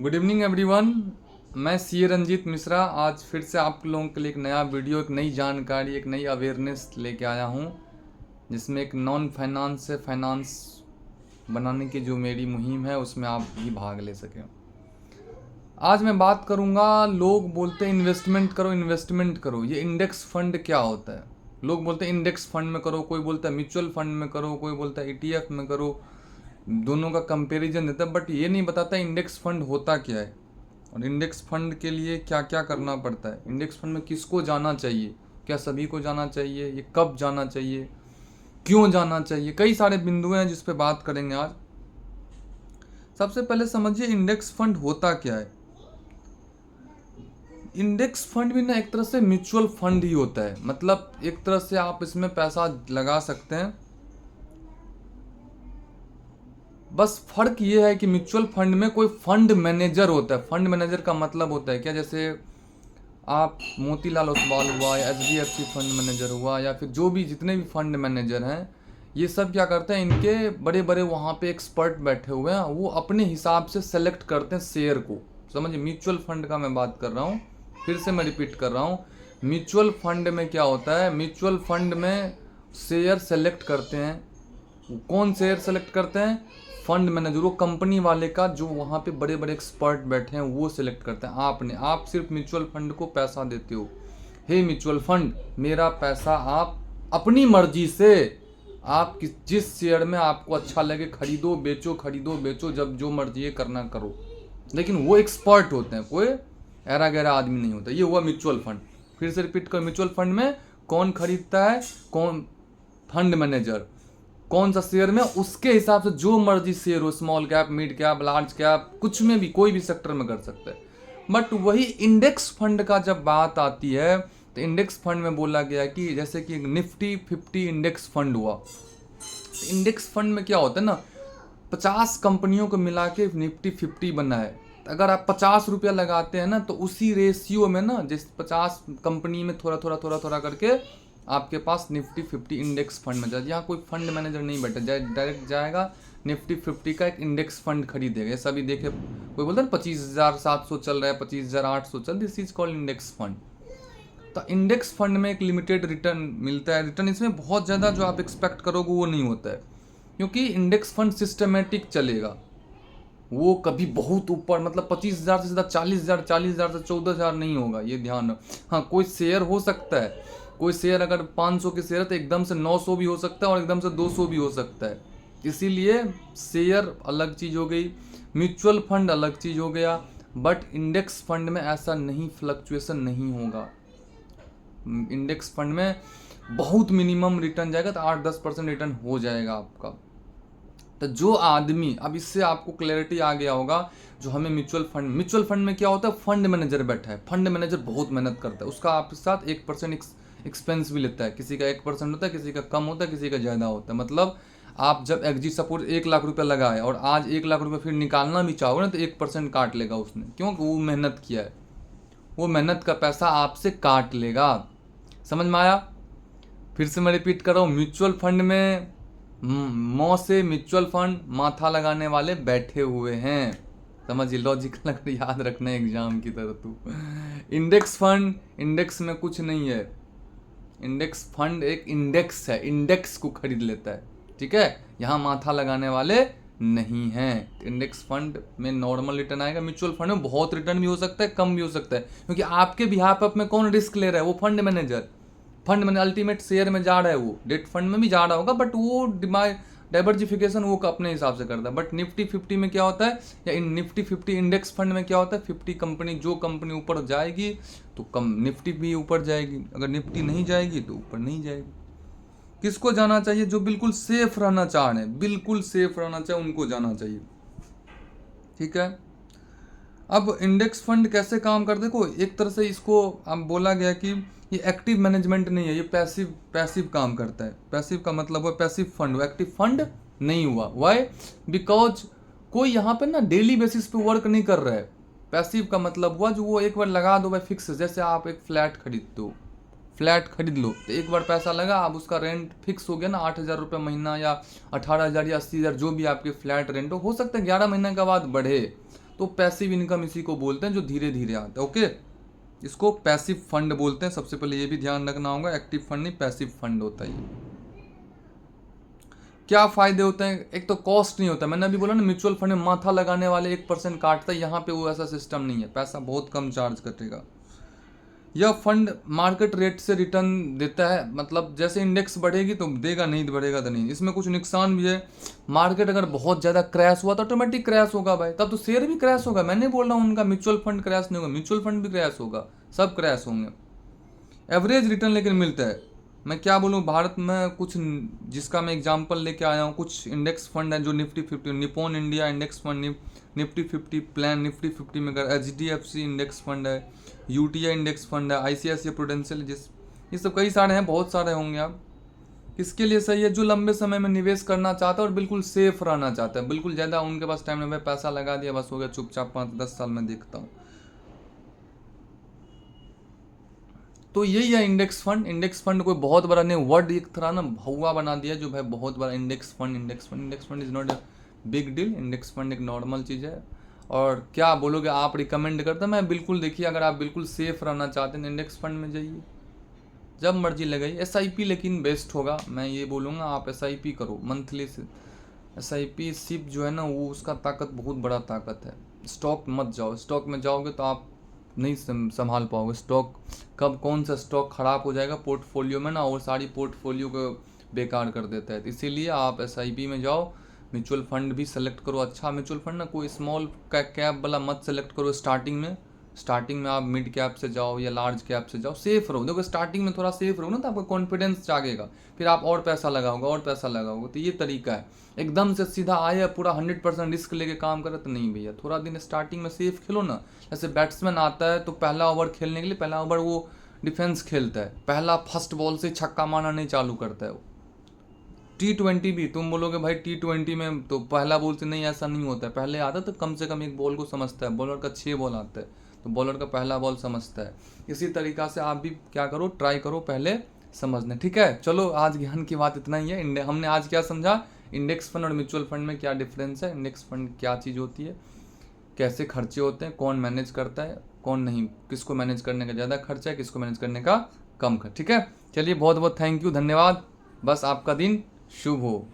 Good evening everyone. मैं सी रंजीत मिश्रा आज फिर से आप लोगों के लिए एक नया वीडियो, एक नई जानकारी, एक नई अवेयरनेस लेके आया हूँ, जिसमें एक नॉन फाइनेंस से फाइनेंस बनाने की जो मेरी मुहिम है उसमें आप भी भाग ले सकें। आज मैं बात करूँगा, लोग बोलते हैं इन्वेस्टमेंट करो इन्वेस्टमेंट करो। ये इंडेक्स फंड क्या होता है? लोग बोलते हैं इंडेक्स फंड में करो, कोई बोलता है म्यूचुअल फंड में करो, कोई बोलता है ETF में करो। दोनों का कंपैरिजन देता है, बट ये नहीं बताता इंडेक्स फंड होता क्या है और इंडेक्स फंड के लिए क्या क्या करना पड़ता है। इंडेक्स फंड में किसको जाना चाहिए, क्या सभी को जाना चाहिए, ये कब जाना चाहिए, क्यों जाना चाहिए, कई सारे बिंदु हैं जिस पे बात करेंगे आज। सबसे पहले समझिए इंडेक्स फंड होता क्या है। इंडेक्स फंड भी ना एक तरह से म्यूचुअल फंड ही होता है, मतलब एक तरह से आप इसमें पैसा लगा सकते हैं। बस फर्क ये है कि म्यूचुअल फंड में कोई फंड मैनेजर होता है। फंड मैनेजर का मतलब होता है क्या, जैसे आप मोतीलाल ओसवाल हुआ या HDFC फंड मैनेजर हुआ या फिर जो भी जितने भी फंड मैनेजर हैं, ये सब क्या करते हैं, इनके बड़े बड़े वहाँ पे एक्सपर्ट बैठे हुए हैं, वो अपने हिसाब से सेलेक्ट करते हैं शेयर को। समझिए म्यूचुअल फंड का मैं बात कर रहा हूँ, फिर से मैं रिपीट कर रहा हूँ। म्यूचुअल फंड में क्या होता है, म्यूचुअल फंड में शेयर सेलेक्ट करते हैं। कौन शेयर सेलेक्ट करते हैं? फंड मैनेजर, वो कंपनी वाले का जो वहाँ पे बड़े बड़े एक्सपर्ट बैठे हैं वो सिलेक्ट करते हैं। आप सिर्फ म्यूचुअल फंड को पैसा देते हो, हे म्यूचुअल फंड मेरा पैसा आप अपनी मर्जी से, आप जिस शेयर में आपको अच्छा लगे खरीदो बेचो, जब जो मर्जी है करना करो। लेकिन वो एक्सपर्ट होते हैं, कोई ऐरा गैरा आदमी नहीं होता। ये हुआ म्यूचुअल फंड। फिर से रिपीट कर, म्यूचुअल फंड में कौन खरीदता है? कौन? Fund manager. कौन सा शेयर में, उसके हिसाब से जो मर्जी शेयर हो, small cap, mid cap, large cap, कुछ में भी कोई भी सेक्टर में कर सकते हैं। बट वही इंडेक्स फंड का जब बात आती है तो इंडेक्स फंड में बोला गया कि जैसे कि निफ्टी 50 इंडेक्स फंड हुआ। तो इंडेक्स फंड में क्या होता है ना, 50 कंपनियों को मिला के निफ्टी 50 बना है। तो अगर आप 50 रुपया लगाते हैं ना, तो उसी रेशियो में ना, जिस 50 कंपनी में थोड़ा थोड़ा करके आपके पास निफ्टी 50 इंडेक्स फंड में जाए। यहाँ कोई फंड मैनेजर नहीं बैठा जाए, डायरेक्ट जाएगा निफ्टी 50 का एक इंडेक्स फंड खरीदेगा। ऐसा भी देखे, कोई बोलता है 25,700 चल रहा है, 25,800 चल, this is called index fund. तो इंडेक्स फंड में एक लिमिटेड रिटर्न मिलता है। रिटर्न इसमें बहुत ज़्यादा जो आप एक्सपेक्ट करोगे वो नहीं होता है, क्योंकि इंडेक्स फंड सिस्टमेटिक चलेगा। वो कभी बहुत ऊपर, मतलब 25,000 से सीधा 40,000, 40,000 से 14,000 नहीं होगा, ये ध्यान रखो। हाँ, कोई शेयर हो सकता है, कोई शेयर अगर 500 के शेयर है तो एकदम से 900 भी हो सकता है और एकदम से 200 भी हो सकता है। इसीलिए शेयर अलग चीज़ हो गई, म्यूचुअल फंड अलग चीज़ हो गया। बट इंडेक्स फंड में ऐसा नहीं, फ्लक्चुएशन नहीं होगा। इंडेक्स फंड में बहुत मिनिमम रिटर्न जाएगा, तो 8-10% रिटर्न हो जाएगा आपका। तो जो आदमी, अब इससे आपको क्लैरिटी आ गया होगा, जो हमें म्यूचुअल फंड में क्या होता है, फंड मैनेजर बैठा है। फंड मैनेजर बहुत मेहनत करता है, उसका आपके साथ 1% एक्सपेंस भी लेता है। किसी का 1% होता है, किसी का कम होता है, किसी का ज़्यादा होता है। मतलब आप जब सपोज 1 लाख रुपया लगाए और आज 1 लाख रुपया फिर निकालना भी चाहोगे ना, तो 1% काट लेगा उसने, क्योंकि वो मेहनत किया है। वो मेहनत का पैसा आपसे काट लेगा। समझ में आया? फिर से मैं रिपीट कर रहा हूँ, म्यूचुअल फंड में से म्यूचुअल फंड माथा लगाने वाले बैठे हुए हैं। समझिए, लॉजिकल याद रखना एग्जाम की तरह। तू इंडेक्स फंड, इंडेक्स में कुछ नहीं है। इंडेक्स फंड एक इंडेक्स है, इंडेक्स को खरीद लेता है, ठीक है। यहाँ माथा लगाने वाले नहीं हैं। इंडेक्स फंड में नॉर्मल रिटर्न आएगा, म्यूचुअल फंड में बहुत रिटर्न भी हो सकता है, कम भी हो सकता है, क्योंकि आपके बिहाफ में कौन रिस्क ले रहा है? वो fund manager. Fund manager ultimate share में जा रहा है, वो डेट फंड में भी जा रहा होगा, बट वो डाइवर्सिफिकेशन वो अपने हिसाब से करता है। बट निफ्टी 50 में क्या होता है, या इन निफ्टी 50 इंडेक्स फंड में क्या होता है, 50 कंपनी, जो कंपनी ऊपर जाएगी तो कम निफ्टी भी ऊपर जाएगी, अगर निफ्टी नहीं जाएगी तो ऊपर नहीं जाएगी। किसको जाना चाहिए? जो बिल्कुल सेफ रहना चाह रहे हैं, बिल्कुल सेफ रहना चाहे उनको जाना चाहिए, ठीक है। अब इंडेक्स फंड कैसे काम कर, देखो एक तरह से इसको अब बोला गया कि ये एक्टिव मैनेजमेंट नहीं है, ये पैसिव काम करता है। पैसिव का मतलब है पैसिव फंड, वो एक्टिव फंड नहीं हुआ। वाई? बिकॉज कोई यहाँ पे ना डेली बेसिस पे वर्क नहीं कर रहा है। पैसिव का मतलब हुआ जो वो एक बार लगा दो भाई फिक्स। जैसे आप एक फ्लैट खरीदते हो, फ्लैट खरीद लो, तो एक बार पैसा लगा, अब उसका रेंट फिक्स हो गया ना, 8,000 रुपये महीना या 18,000 या 80,000, जो भी आपके फ्लैट रेंट हो सकता है 11 महीने के बाद बढ़े। तो पैसिव इनकम इसी को बोलते हैं जो धीरे धीरे आता है। ओके, इसको पैसिव फंड बोलते हैं। सबसे पहले ये भी ध्यान रखना होगा, एक्टिव फंड नहीं पैसिव फंड होता है ये। क्या फायदे होते हैं? एक तो कॉस्ट नहीं होता, मैंने अभी बोला ना म्यूचुअल फंड में माथा लगाने वाले 1% काटता है, यहाँ पे वो ऐसा सिस्टम नहीं है, पैसा बहुत कम चार्ज कटेगा। यह फंड मार्केट रेट से रिटर्न देता है, मतलब जैसे इंडेक्स बढ़ेगी तो देगा, नहीं बढ़ेगा तो नहीं। इसमें कुछ नुकसान भी है, मार्केट अगर बहुत ज़्यादा क्रैश हुआ तो ऑटोमेटिक क्रैश होगा भाई, तब तो शेयर भी क्रैश होगा। मैं नहीं बोल रहा हूँ उनका म्यूचुअल फंड क्रैश नहीं होगा, म्यूचुअल फंड भी क्रैश होगा, सब क्रैश होंगे। एवरेज रिटर्न लेकिन मिलता है। मैं क्या बोलूँ, भारत में कुछ जिसका मैं एग्जांपल लेके आया हूँ, कुछ इंडेक्स फंड है जो Nifty 50, Nippon India index fund Nifty 50 plan Nifty 50 में, अगर HDFC इंडेक्स फंड है, UTI इंडेक्स फंड है, ICICI प्रूडेंशियल, ये सब कई सारे हैं, बहुत सारे होंगे। आप किसके लिए सही है? जो लंबे समय में निवेश करना चाहता है और बिल्कुल सेफ रहना चाहता है, बिल्कुल ज़्यादा उनके पास टाइम नहीं, पैसा लगा दिया बस हो गया, चुपचाप 5-10 साल में देखता हूँ। तो यही है इंडेक्स फंड। इंडेक्स फंड कोई बहुत बड़ा नहीं, वर्ड एक तरह ना भौवा बना दिया जो भाई बहुत बड़ा index fund. Index fund is not a big deal. Index fund एक नॉर्मल चीज़ है। और क्या बोलोगे आप, रिकमेंड करते मैं बिल्कुल, देखिए अगर आप बिल्कुल सेफ रहना चाहते हैं इंडेक्स फंड में जाइए, जब मर्जी लगाइए। SIP लेकिन बेस्ट होगा, मैं ये बोलूँगा आप SIP करो मंथली से। SIP सिप जो है ना वो, उसका ताकत बहुत बड़ा ताकत है। स्टॉक मत जाओ, स्टॉक में जाओगे तो आप नहीं संभाल पाओगे। स्टॉक कब कौन सा स्टॉक खराब हो जाएगा पोर्टफोलियो में ना, और सारी पोर्टफोलियो को बेकार कर देता है। तो इसीलिए आप SIP में जाओ। म्यूचुअल फंड भी सेलेक्ट करो, अच्छा म्यूचुअल फंड ना, कोई स्मॉल कैप वाला मत सेलेक्ट करो स्टार्टिंग में। स्टार्टिंग में आप मिड कैप से जाओ या लार्ज कैप से जाओ, सेफ रहो। देखो स्टार्टिंग में थोड़ा सेफ रहो ना तो आपको कॉन्फिडेंस जागेगा, फिर आप और पैसा लगाओगे और पैसा लगाओगे। तो ये तरीका है, एकदम से सीधा आया पूरा 100% रिस्क लेके काम करे तो नहीं भैया। थोड़ा दिन स्टार्टिंग में सेफ खेलो ना। जैसे बैट्समैन आता है तो पहला ओवर खेलने के लिए, पहला ओवर वो डिफेंस खेलता है, पहला फर्स्ट बॉल से छक्का मारना नहीं चालू करता है वो। T20 भी तुम बोलोगे भाई T20 में तो पहला बॉल से नहीं, ऐसा नहीं होता है। पहले आता तो कम से कम एक बॉल को समझता है, बॉलर का 6 बॉल आता है तो बॉलर का पहला बॉल समझता है। इसी तरीक़ा से आप भी क्या करो, ट्राई करो पहले समझने। ठीक है, चलो आज ज्ञान की बात इतना ही है। हमने आज क्या समझा, इंडेक्स फंड और म्यूचुअल फंड में क्या डिफरेंस है, इंडेक्स फंड क्या चीज़ होती है, कैसे खर्चे होते हैं, कौन मैनेज करता है कौन नहीं, किसको मैनेज करने का ज़्यादा खर्चा है, किसको मैनेज करने का कम खर्च। ठीक है, चलिए बहुत बहुत थैंक यू, धन्यवाद। बस आपका दिन शुभ हो।